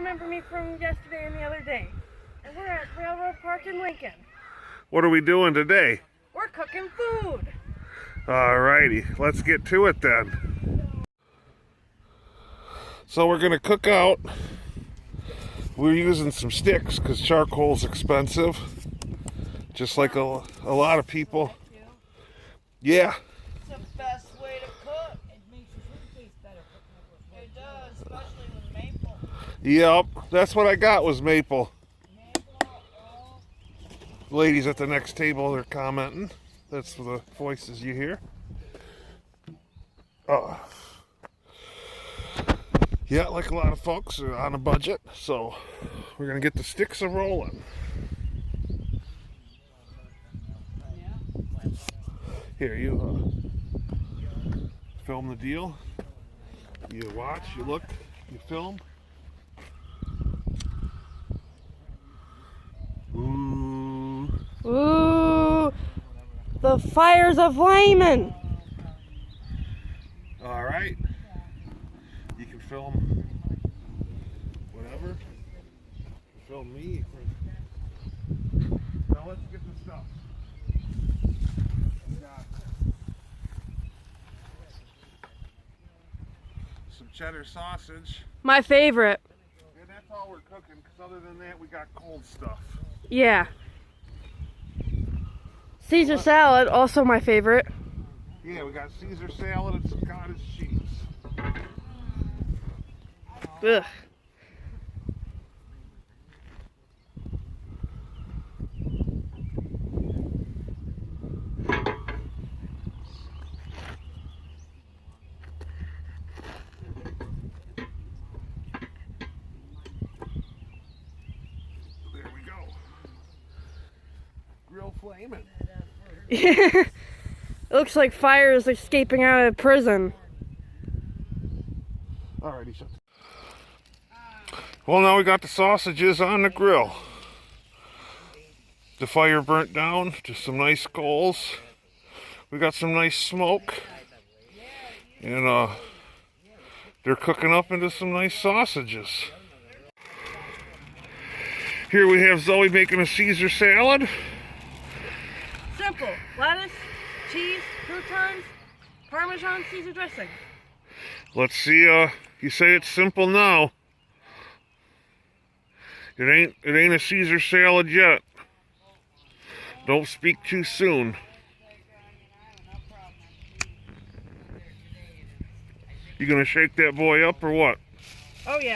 remember me from yesterday and the other day. And we're at Railroad Park in Lincoln. What are we doing today? We're cooking food. Alrighty, let's get to it then. So we're gonna cook out. We're using some sticks because charcoal's expensive. Just like a lot of people. Yeah. It's the best way to cook. It makes your food taste better. It does, especially with maple. Yep, that's what I got was maple. Ladies at the next table, they're commenting. That's the voices you hear. Yeah, like a lot of folks are on a budget, so we're gonna get the sticks a rolling. Here, you film the deal. You watch, you look, you film. Ooh. Ooh, the fires of Lyman. All right. You can film whatever. You can film me. Now let's get the stuff. We got some cheddar sausage. My favorite. And that's all we're cooking, because other than that, we got cold stuff. Yeah. Caesar salad, also my favorite. Yeah, we got Caesar salad and some cottage cheese. Ugh. There we go. Grill flaming. It looks like fire is escaping out of prison. Alrighty, shut. Well, now we got the sausages on the grill. The fire burnt down, just some nice coals. We got some nice smoke. And they're cooking up into some nice sausages. Here we have Zoe making a Caesar salad. Simple. Lettuce, cheese, croutons, Parmesan, Caesar dressing. Let's see, you say it's simple now. It ain't a Caesar salad yet. Don't speak too soon. You gonna shake that boy up or what? Oh yeah.